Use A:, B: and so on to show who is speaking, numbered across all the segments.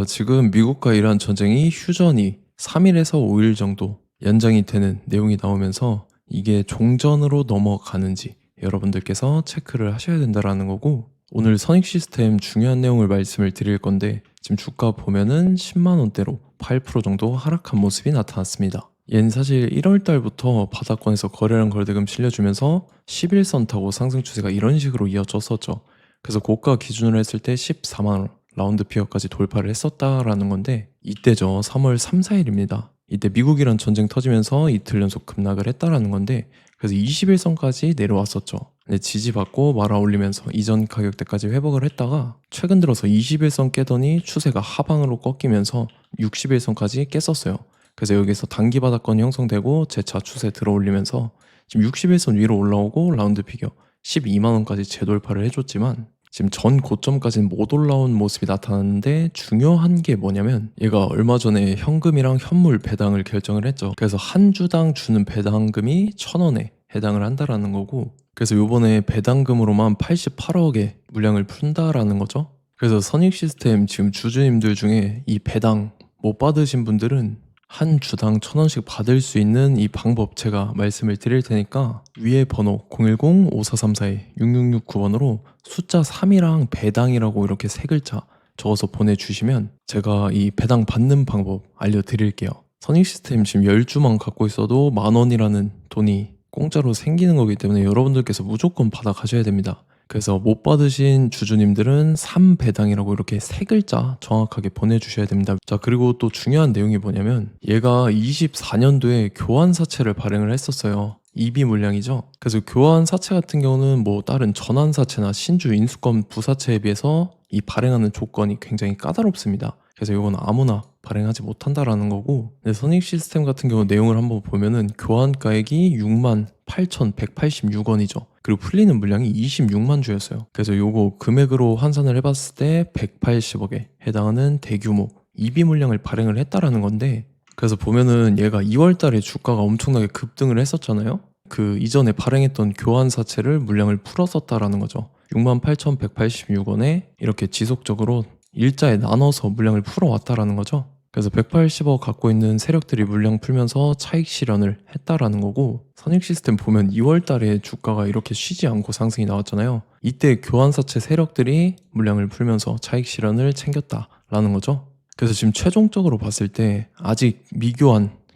A: 지금 미국과 이란 전쟁이 휴전이 3일에서 5일 정도 연장이 되는 내용이 나오면서 이게 종전으로 넘어가는지 여러분들께서 체크를 하셔야 된다라는 거고, 오늘 선익 시스템 중요한 내용을 말씀을 드릴 건데, 지금 주가 보면은 10만 원대로 8% 정도 하락한 모습이 나타났습니다. 얜 사실 1월 달부터 바닥권에서 거래량 거래대금 실려주면서 11선 타고 상승 추세가 이런 식으로 이어졌었죠. 그래서 고가 기준으로 했을 때 14만 원 라운드 피어까지 돌파를 했었다라는 건데, 이때죠. 3월 3, 4일입니다. 이때 미국이란 전쟁 터지면서 이틀 연속 급락을 했다라는 건데, 그래서 21선까지 내려왔었죠. 근데 지지받고 말아 올리면서 이전 가격대까지 회복을 했다가 최근 들어서 21선 깨더니 추세가 하방으로 꺾이면서 61선까지 깼었어요. 그래서 여기서 단기 바닥권이 형성되고 재차 추세 들어올리면서 지금 61선 위로 올라오고 라운드 피겨 12만 원까지 재돌파를 해줬지만, 지금 전 고점까지는 못 올라온 모습이 나타났는데, 중요한 게 뭐냐면 얘가 얼마 전에 현금이랑 현물 배당을 결정을 했죠. 그래서 한 주당 주는 배당금이 1,000원에 해당을 한다라는 거고, 그래서 요번에 배당금으로만 88억의 물량을 푼다라는 거죠. 그래서 선익 시스템 지금 주주님들 중에 이 배당 못 받으신 분들은 한 주당 1,000원씩 받을 수 있는 이 방법 제가 말씀을 드릴 테니까, 위에 번호 010-5434-6669번으로 숫자 3이랑 배당이라고 이렇게 세 글자 적어서 보내주시면 제가 이 배당 받는 방법 알려드릴게요. 선익 시스템 지금 10주만 갖고 있어도 10,000원이라는 돈이 공짜로 생기는 거기 때문에 여러분들께서 무조건 받아 가셔야 됩니다. 그래서 못 받으신 주주님들은 3배당이라고 이렇게 세 글자 정확하게 보내주셔야 됩니다. 그리고 또 중요한 내용이 뭐냐면, 얘가 24년도에 교환사채를 발행을 했었어요. EB 물량이죠. 그래서 교환사채 같은 경우는 뭐 다른 전환사채나 신주 인수권 부사채에 비해서 이 발행하는 조건이 굉장히 까다롭습니다. 그래서 이건 아무나 발행하지 못한다라는 거고, 근데 선익 시스템 같은 경우 내용을 한번 보면은 교환가액이 68,186원이죠. 그리고 풀리는 물량이 26만 주였어요. 그래서 요거 금액으로 환산을 해봤을 때 180억에 해당하는 대규모 EB 물량을 발행을 했다라는 건데, 그래서 보면은 얘가 2월 달에 주가가 엄청나게 급등을 했었잖아요. 그 이전에 발행했던 교환사채를 물량을 풀었었다라는 거죠. 68,186원에 이렇게 지속적으로 일자에 나눠서 물량을 풀어왔다라는 거죠. 그래서 180억 갖고 있는 세력들이 물량 풀면서 차익 실현을 했다라는 거고, 선익 시스템 보면 2월 달에 주가가 이렇게 쉬지 않고 상승이 나왔잖아요. 이때 교환사채 세력들이 물량을 풀면서 차익 실현을 챙겼다라는 거죠. 그래서 지금 최종적으로 봤을 때 아직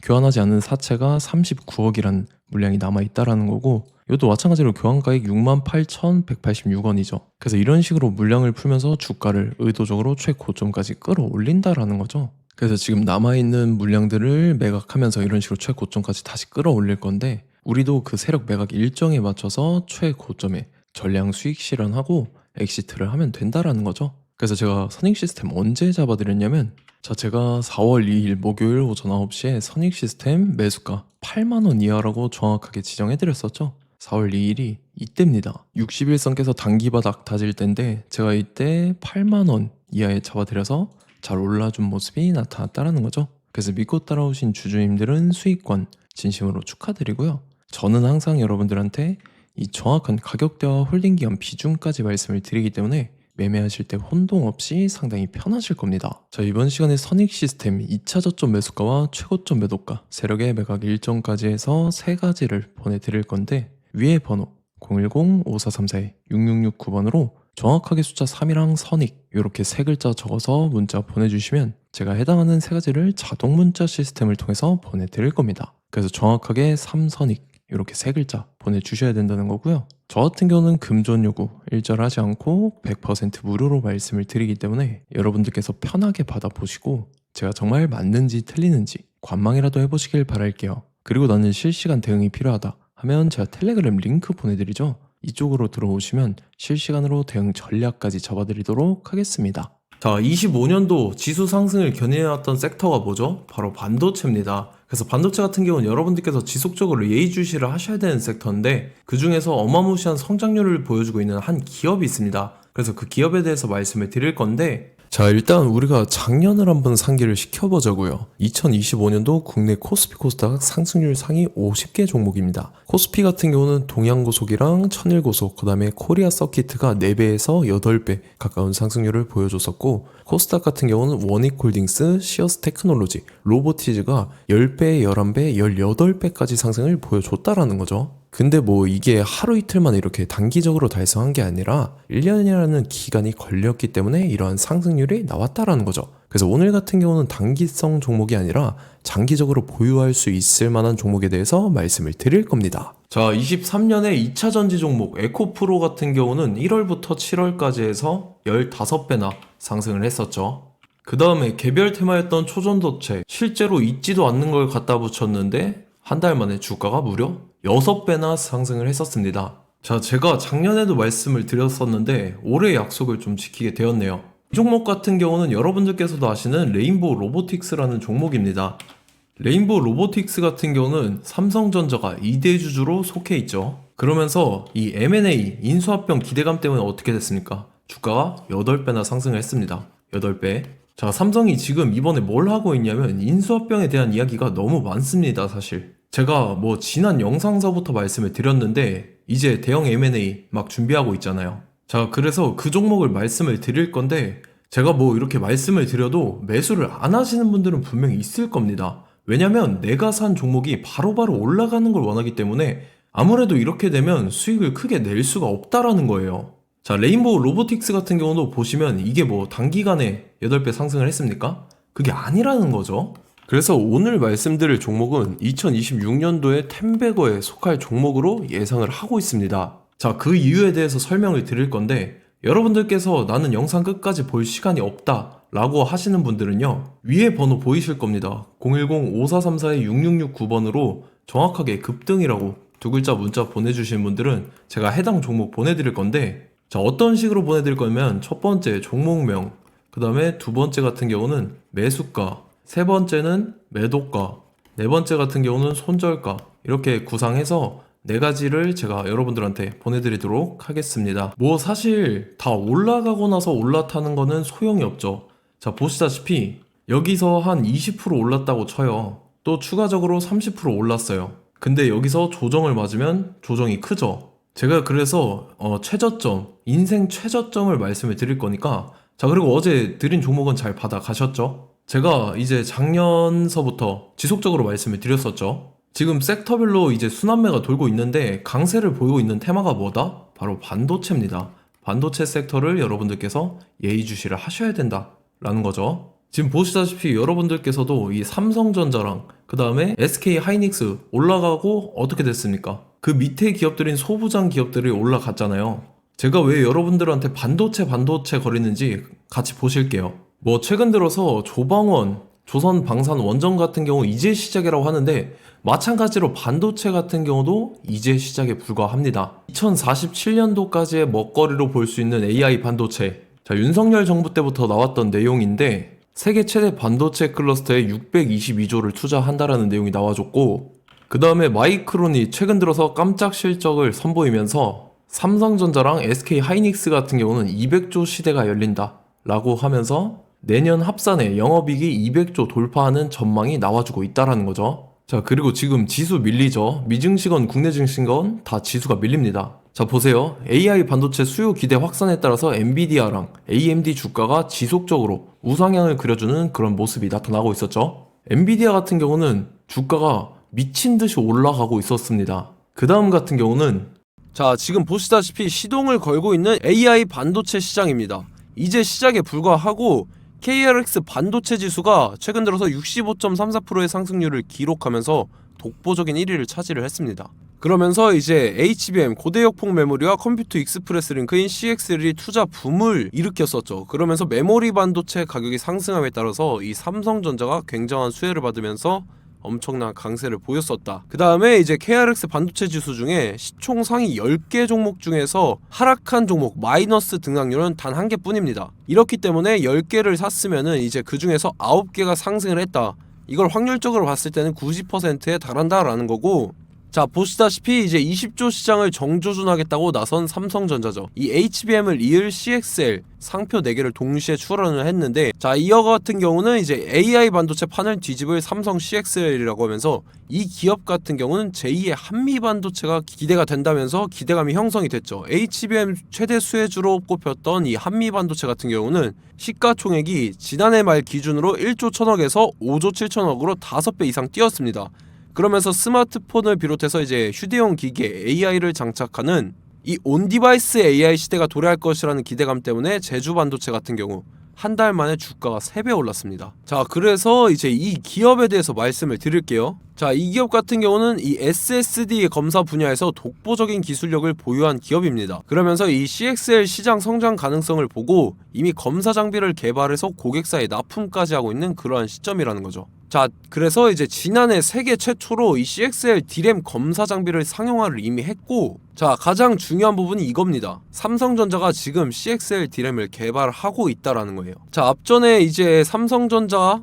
A: 교환하지 않은 사채가 39억이라는 물량이 남아있다라는 거고, 이것도 마찬가지로 교환가액 68,186원이죠. 그래서 이런 식으로 물량을 풀면서 주가를 의도적으로 최고점까지 끌어올린다라는 거죠. 그래서 지금 남아있는 물량들을 매각하면서 이런 식으로 최고점까지 다시 끌어올릴 건데, 우리도 그 세력 매각 일정에 맞춰서 최고점에 전량 수익 실현하고 엑시트를 하면 된다라는 거죠. 그래서 제가 선익 시스템 언제 잡아드렸냐면, 제가 4월 2일 목요일 오전 9시에 선익 시스템 매수가 8만원 이하라고 정확하게 지정해드렸었죠. 4월 2일이 이때입니다. 61선 깨서 단기 바닥 다질 때인데, 제가 이때 8만원 이하에 잡아드려서 잘 올라준 모습이 나타났다는 거죠. 그래서 믿고 따라오신 주주님들은 수익권 진심으로 축하드리고요. 저는 항상 여러분들한테 이 정확한 가격대와 홀딩 기간 비중까지 말씀을 드리기 때문에 매매하실 때 혼동 없이 상당히 편하실 겁니다. 이번 시간에 선익 시스템 2차 저점 매수가와 최고점 매도가, 세력의 매각 일정까지 해서 세 가지를 보내드릴 건데, 위에 번호 010-5434-6669번으로 정확하게 숫자 3이랑 선익 이렇게 세 글자 적어서 문자 보내주시면 제가 해당하는 세 가지를 자동 문자 시스템을 통해서 보내드릴 겁니다. 그래서 정확하게 3선익 이렇게 세 글자 보내주셔야 된다는 거고요. 저 같은 경우는 금전 요구 일절하지 않고 100% 무료로 말씀을 드리기 때문에 여러분들께서 편하게 받아보시고 제가 정말 맞는지 틀리는지 관망이라도 해보시길 바랄게요. 그리고 나는 실시간 대응이 필요하다 하면 제가 텔레그램 링크 보내드리죠. 이쪽으로 들어오시면 실시간으로 대응 전략까지 잡아드리도록 하겠습니다. 25년도 지수 상승을 견인해왔던 섹터가 뭐죠? 바로 반도체입니다. 그래서 반도체 같은 경우는 여러분들께서 지속적으로 예의주시를 하셔야 되는 섹터인데, 그 중에서 어마무시한 성장률을 보여주고 있는 한 기업이 있습니다. 그래서 그 기업에 대해서 말씀을 드릴 건데, 자, 일단 우리가 작년을 한번 상기를 시켜보자고요. 2025년도 국내 코스피 코스닥 상승률 상위 50개 종목입니다. 코스피 같은 경우는 동양고속이랑 천일고속, 그 다음에 코리아 서키트가 4배에서 8배 가까운 상승률을 보여줬었고, 코스닥 같은 경우는 원익홀딩스, 시어스 테크놀로지, 로보티즈가 10배, 11배, 18배까지 상승을 보여줬다라는 거죠. 근데 뭐 이게 하루 이틀만 이렇게 단기적으로 달성한 게 아니라 1년이라는 기간이 걸렸기 때문에 이러한 상승률이 나왔다라는 거죠. 그래서 오늘 같은 경우는 단기성 종목이 아니라 장기적으로 보유할 수 있을 만한 종목에 대해서 말씀을 드릴 겁니다. 자, 23년에 2차 전지 종목 에코프로 같은 경우는 1월부터 7월까지 해서 15배나 상승을 했었죠. 그 다음에 개별 테마였던 초전도체, 실제로 있지도 않는 걸 갖다 붙였는데 한 달 만에 주가가 무려 6배나 상승을 했었습니다. 자, 제가 작년에도 말씀을 드렸었는데 올해 약속을 좀 지키게 되었네요. 이 종목 같은 경우는 여러분들께서도 아시는 레인보우 로보틱스라는 종목입니다. 레인보우 로보틱스 같은 경우는 삼성전자가 2대 주주로 속해 있죠. 그러면서 이 M&A 인수합병 기대감 때문에 어떻게 됐습니까? 주가가 8배나 상승을 했습니다. 8배. 자, 삼성이 지금 이번에 뭘 하고 있냐면 인수합병에 대한 이야기가 너무 많습니다, 사실. 제가 뭐 지난 영상서부터 말씀을 드렸는데 이제 대형 M&A 막 준비하고 있잖아요. 자, 그래서 그 종목을 말씀을 드릴 건데 제가 뭐 이렇게 말씀을 드려도 매수를 안 하시는 분들은 분명히 있을 겁니다. 왜냐면 내가 산 종목이 바로바로 올라가는 걸 원하기 때문에 아무래도 이렇게 되면 수익을 크게 낼 수가 없다라는 거예요. 자, 레인보우 로보틱스 같은 경우도 보시면 이게 뭐 단기간에 8배 상승을 했습니까? 그게 아니라는 거죠. 그래서 오늘 말씀드릴 종목은 2026년도에 텐베거에 속할 종목으로 예상을 하고 있습니다. 자, 그 이유에 대해서 설명을 드릴 건데 여러분들께서 나는 영상 끝까지 볼 시간이 없다 라고 하시는 분들은요, 위에 번호 보이실 겁니다. 010-5434-6669번으로 정확하게 급등이라고 두 글자 문자 보내주신 분들은 제가 해당 종목 보내드릴 건데, 자, 어떤 식으로 보내드릴 거냐면 첫 번째 종목명, 그 다음에 두 번째 같은 경우는 매수가, 세 번째는 매도가, 네 번째 같은 경우는 손절가, 이렇게 구상해서 네 가지를 제가 여러분들한테 보내드리도록 하겠습니다. 뭐 사실 다 올라가고 나서 올라타는 거는 소용이 없죠. 자, 보시다시피 여기서 한 20% 올랐다고 쳐요. 또 추가적으로 30% 올랐어요. 근데 여기서 조정을 맞으면 조정이 크죠. 제가 그래서 최저점, 인생 최저점을 말씀을 드릴 거니까, 자, 그리고 어제 드린 종목은 잘 받아 가셨죠? 제가 이제 작년서부터 지속적으로 말씀을 드렸었죠. 지금 섹터별로 이제 순환매가 돌고 있는데 강세를 보이고 있는 테마가 뭐다? 바로 반도체입니다. 반도체 섹터를 여러분들께서 예의주시를 하셔야 된다라는 거죠. 지금 보시다시피 여러분들께서도 이 삼성전자랑 그 다음에 SK 하이닉스 올라가고 어떻게 됐습니까? 그 밑에 기업들인 소부장 기업들이 올라갔잖아요. 제가 왜 여러분들한테 반도체 거리는지 같이 보실게요. 뭐 최근 들어서 조방원, 조선방산원전 같은 경우 이제 시작이라고 하는데 마찬가지로 반도체 같은 경우도 이제 시작에 불과합니다. 2047년도까지의 먹거리로 볼 수 있는 AI 반도체. 자, 윤석열 정부 때부터 나왔던 내용인데 세계 최대 반도체 클러스터에 622조를 투자한다라는 내용이 나와줬고, 그 다음에 마이크론이 최근 들어서 깜짝 실적을 선보이면서 삼성전자랑 SK 하이닉스 같은 경우는 200조 시대가 열린다 라고 하면서 내년 합산에 영업이익이 200조 돌파하는 전망이 나와주고 있다라는 거죠. 자, 그리고 지금 지수 밀리죠. 미증시건 국내 증시건 다 지수가 밀립니다. 자, 보세요. AI 반도체 수요 기대 확산에 따라서 엔비디아랑 AMD 주가가 지속적으로 우상향을 그려주는 그런 모습이 나타나고 있었죠. 엔비디아 같은 경우는 주가가 미친 듯이 올라가고 있었습니다. 그 다음 같은 경우는, 자, 지금 보시다시피 시동을 걸고 있는 AI 반도체 시장입니다. 이제 시작에 불과하고 KRX 반도체 지수가 최근 들어서 65.34%의 상승률을 기록하면서 독보적인 1위를 차지를 했습니다. 그러면서 이제 HBM 고대역폭 메모리와 컴퓨터 익스프레스 링크인 CXL이 투자 붐을 일으켰었죠. 그러면서 메모리 반도체 가격이 상승함에 따라서 이 삼성전자가 굉장한 수혜를 받으면서 엄청난 강세를 보였었다. 그 다음에 이제 KRX 반도체 지수 중에 시총 상위 10개 종목 중에서 하락한 종목 마이너스 등락률은 단 1개 뿐입니다. 이렇기 때문에 10개를 샀으면은 이제 그 중에서 9개가 상승을 했다. 이걸 확률적으로 봤을 때는 90%에 달한다라는 거고,
B: 자, 보시다시피 이제 20조 시장을 정조준하겠다고 나선 삼성전자죠. 이 HBM을 이을 CXL 상표 4개를 동시에 출원을 했는데, 자, 이어 같은 경우는 이제 AI 반도체 판을 뒤집을 삼성 CXL이라고 하면서 이 기업 같은 경우는 제2의 한미 반도체가 기대가 된다면서 기대감이 형성이 됐죠. HBM 최대 수혜주로 꼽혔던 이 한미 반도체 같은 경우는 시가총액이 지난해 말 기준으로 1조 1000억에서 5조 7천억으로 5배 이상 뛰었습니다. 그러면서 스마트폰을 비롯해서 이제 휴대용 기기에 AI를 장착하는 이 온디바이스 AI 시대가 도래할 것이라는 기대감 때문에 제주 반도체 같은 경우 한 달 만에 주가가 3배 올랐습니다. 자, 그래서 이제 이 기업에 대해서 말씀을 드릴게요. 자, 이 기업 같은 경우는 이 SSD 검사 분야에서 독보적인 기술력을 보유한 기업입니다. 그러면서 이 CXL 시장 성장 가능성을 보고 이미 검사 장비를 개발해서 고객사에 납품까지 하고 있는 그러한 시점이라는 거죠. 자, 그래서 이제 지난해 세계 최초로 이 CXL D램 검사 장비를 상용화를 이미 했고, 자, 가장 중요한 부분이 이겁니다. 삼성전자가 지금 CXL D램을 개발하고 있다라는 거예요. 자, 앞전에 이제 삼성전자가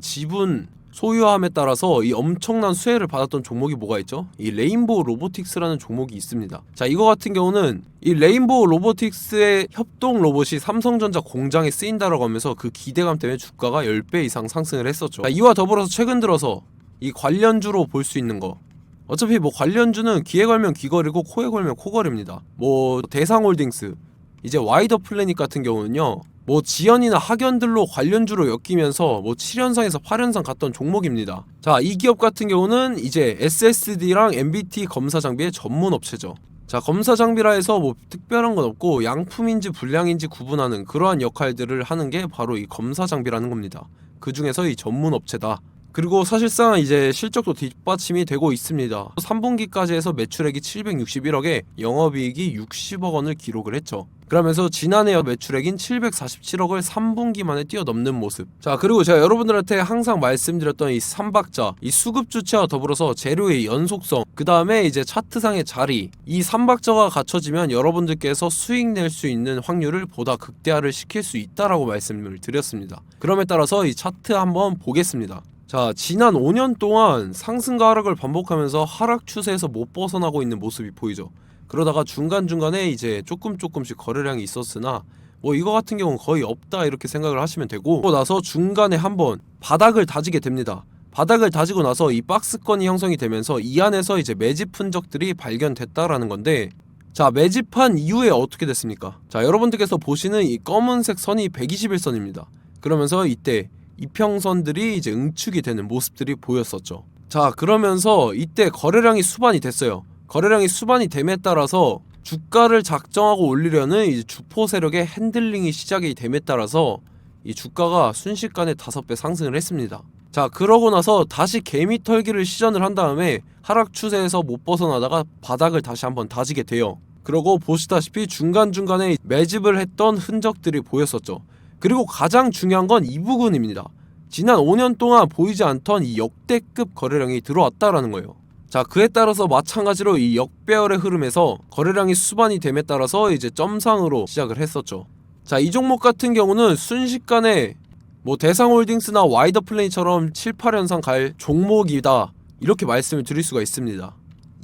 B: 지분 소유함에 따라서 이 엄청난 수혜를 받았던 종목이 뭐가 있죠? 이 레인보우 로보틱스라는 종목이 있습니다. 자, 이거 같은 경우는 이 레인보우 로보틱스의 협동 로봇이 삼성전자 공장에 쓰인다라고 하면서 그 기대감 때문에 주가가 10배 이상 상승을 했었죠. 자, 이와 더불어서 최근 들어서 이 관련주로 볼 수 있는 거, 어차피 뭐 관련주는 귀에 걸면 귀걸이고 코에 걸면 코걸입니다. 뭐 대상홀딩스, 이제 와이더 플래닛 같은 경우는요, 뭐 지연이나 학연들로 관련주로 엮이면서 뭐 7연상에서 8연상 갔던 종목입니다. 자, 이 기업 같은 경우는 이제 SSD랑 MBT 검사 장비의 전문 업체죠. 자, 검사 장비라 해서 뭐 특별한 건 없고 양품인지 불량인지 구분하는 그러한 역할들을 하는 게 바로 이 검사 장비라는 겁니다. 그 중에서 이 전문 업체다. 그리고 사실상 이제 실적도 뒷받침이 되고 있습니다. 3분기까지 해서 매출액이 761억에 영업이익이 60억 원을 기록을 했죠. 그러면서 지난해 매출액인 747억을 3분기 만에 뛰어넘는 모습. 자, 그리고 제가 여러분들한테 항상 말씀드렸던 이 3박자, 이 수급 주체와 더불어서 재료의 연속성, 그 다음에 이제 차트상의 자리, 이 3박자가 갖춰지면 여러분들께서 수익 낼 수 있는 확률을 보다 극대화를 시킬 수 있다라고 말씀을 드렸습니다. 그럼에 따라서 이 차트 한번 보겠습니다. 자, 지난 5년 동안 상승과 하락을 반복하면서 하락 추세에서 못 벗어나고 있는 모습이 보이죠. 그러다가 중간중간에 이제 조금씩 거래량이 있었으나 뭐 이거 같은 경우는 거의 없다 이렇게 생각을 하시면 되고, 그러고 나서 중간에 한번 바닥을 다지게 됩니다. 바닥을 다지고 나서 이 박스권이 형성이 되면서 이 안에서 이제 매집 흔적들이 발견됐다라는 건데, 자, 매집한 이후에 어떻게 됐습니까? 자, 여러분들께서 보시는 이 검은색 선이 121선입니다. 그러면서 이때 이평선들이 이제 응축이 되는 모습들이 보였었죠. 자, 그러면서 이때 거래량이 수반이 됐어요. 거래량이 수반이 됨에 따라서 주가를 작정하고 올리려는 이제 주포 세력의 핸들링이 시작이 됨에 따라서 이 주가가 순식간에 5배 상승을 했습니다. 자, 그러고 나서 다시 개미 털기를 시전을 한 다음에 하락 추세에서 못 벗어나다가 바닥을 다시 한번 다지게 돼요. 그러고 보시다시피 중간중간에 매집을 했던 흔적들이 보였었죠. 그리고 가장 중요한 건 이 부분입니다. 지난 5년 동안 보이지 않던 이 역대급 거래량이 들어왔다라는 거예요. 자, 그에 따라서 마찬가지로 이 역배열의 흐름에서 거래량이 수반이 됨에 따라서 이제 점상으로 시작을 했었죠. 자, 이 종목 같은 경우는 순식간에 뭐 대상홀딩스나 와이더 플레이처럼 7, 8연상 갈 종목이다 이렇게 말씀을 드릴 수가 있습니다.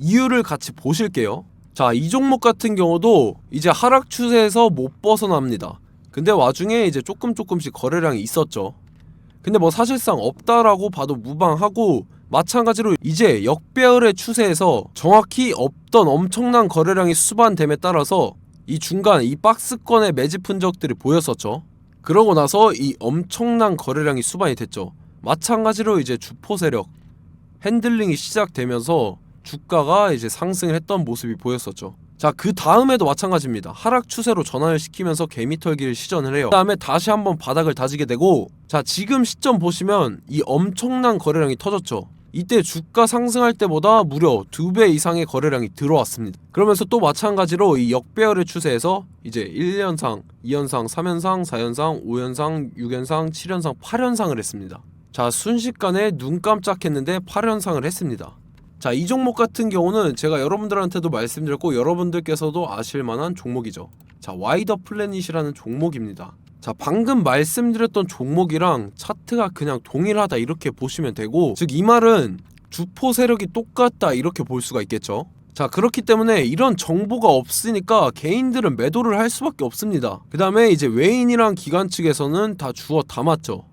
B: 이유를 같이 보실게요. 자, 이 종목 같은 경우도 이제 하락 추세에서 못 벗어납니다. 근데 와중에 이제 조금씩 거래량이 있었죠. 근데 뭐 사실상 없다라고 봐도 무방하고, 마찬가지로 이제 역배열의 추세에서 정확히 없던 엄청난 거래량이 수반됨에 따라서 이 중간 이 박스권의 매집 흔적들이 보였었죠. 그러고 나서 이 엄청난 거래량이 수반이 됐죠. 마찬가지로 이제 주포 세력 핸들링이 시작되면서 주가가 이제 상승을 했던 모습이 보였었죠. 자, 그 다음에도 마찬가지입니다. 하락 추세로 전환을 시키면서 개미털기를 시전을 해요. 그 다음에 다시 한번 바닥을 다지게 되고, 자, 지금 시점 보시면 이 엄청난 거래량이 터졌죠. 이때 주가 상승할 때보다 무려 2배 이상의 거래량이 들어왔습니다. 그러면서 또 마찬가지로 이 역배열의 추세에서 이제 1연상, 2연상, 3연상, 4연상, 5연상, 6연상, 7연상, 8연상을 했습니다. 자, 순식간에 눈 깜짝했는데 8연상을 했습니다. 자, 이 종목 같은 경우는 제가 여러분들한테도 말씀드렸고 여러분들께서도 아실만한 종목이죠. 자, 와이더 플래닛이라는 종목입니다. 자, 방금 말씀드렸던 종목이랑 차트가 그냥 동일하다 이렇게 보시면 되고, 즉 이 말은 주포 세력이 똑같다 이렇게 볼 수가 있겠죠. 자, 그렇기 때문에 이런 정보가 없으니까 개인들은 매도를 할 수밖에 없습니다. 그 다음에 이제 외인이랑 기관 측에서는 다 주워 담았죠.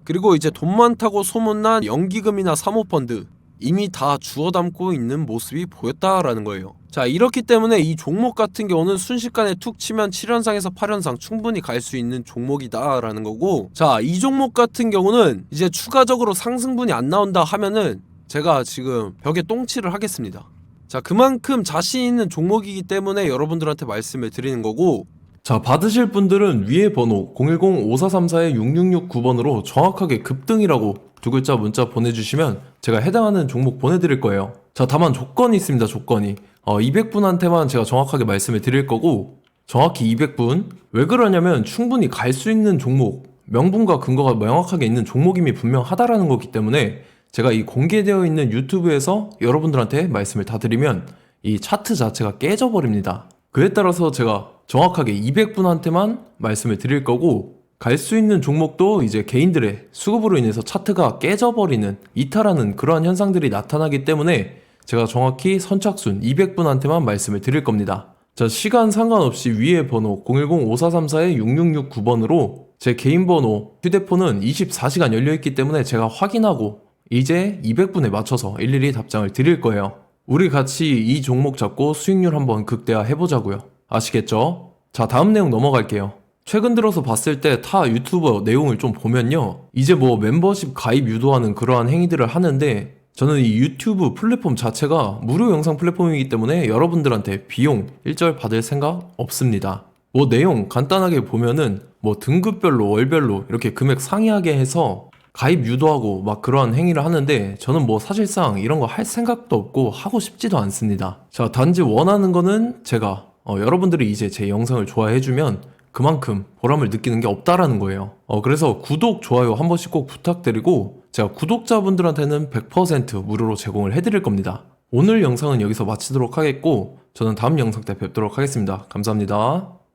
B: 그리고 이제 돈 많다고 소문난 연기금이나 사모펀드 이미 다 주워 담고 있는 모습이 보였다라는 거예요. 자, 이렇기 때문에 이 종목 같은 경우는 순식간에 툭 치면 7연상에서 8연상 충분히 갈 수 있는 종목이다라는 거고, 자, 이 종목 같은 경우는 이제 추가적으로 상승분이 안 나온다 하면은 제가 지금 벽에 똥칠을 하겠습니다. 자, 그만큼 자신 있는 종목이기 때문에 여러분들한테 말씀을 드리는 거고,
A: 자, 받으실 분들은 위에 번호 010-5434-6669번으로 정확하게 급등이라고 두 글자 문자 보내주시면 제가 해당하는 종목 보내드릴 거예요. 자, 다만 조건이 있습니다. 조건이 200분한테만 제가 정확하게 말씀을 드릴 거고, 정확히 200분. 왜 그러냐면 충분히 갈 수 있는 종목, 명분과 근거가 명확하게 있는 종목임이 분명하다라는 거기 때문에 제가 이 공개되어 있는 유튜브에서 여러분들한테 말씀을 다 드리면 이 차트 자체가 깨져버립니다. 그에 따라서 제가 정확하게 200분한테만 말씀을 드릴 거고, 갈 수 있는 종목도 이제 개인들의 수급으로 인해서 차트가 깨져버리는, 이탈하는 그러한 현상들이 나타나기 때문에 제가 정확히 선착순 200분한테만 말씀을 드릴 겁니다. 자, 시간 상관없이 위에 번호 010-5434-6669번으로 제 개인 번호, 휴대폰은 24시간 열려있기 때문에 제가 확인하고 이제 200분에 맞춰서 일일이 답장을 드릴 거예요. 우리 같이 이 종목 잡고 수익률 한번 극대화 해보자고요. 아시겠죠? 자, 다음 내용 넘어갈게요. 최근 들어서 봤을 때 타 유튜버 내용을 좀 보면요, 이제 뭐 멤버십 가입 유도하는 그러한 행위들을 하는데, 저는 이 유튜브 플랫폼 자체가 무료 영상 플랫폼이기 때문에 여러분들한테 비용 일절 받을 생각 없습니다. 뭐 내용 간단하게 보면은 뭐 등급별로 월별로 이렇게 금액 상이하게 해서 가입 유도하고 막 그러한 행위를 하는데, 저는 뭐 사실상 이런 거 할 생각도 없고 하고 싶지도 않습니다. 자, 단지 원하는 거는 제가 여러분들이 이제 제 영상을 좋아해주면 그만큼 보람을 느끼는 게 없다라는 거예요. 그래서 구독, 좋아요 한 번씩 꼭 부탁드리고, 제가 구독자분들한테는 100% 무료로 제공을 해드릴 겁니다. 오늘 영상은 여기서 마치도록 하겠고, 저는 다음 영상 때 뵙도록 하겠습니다. 감사합니다.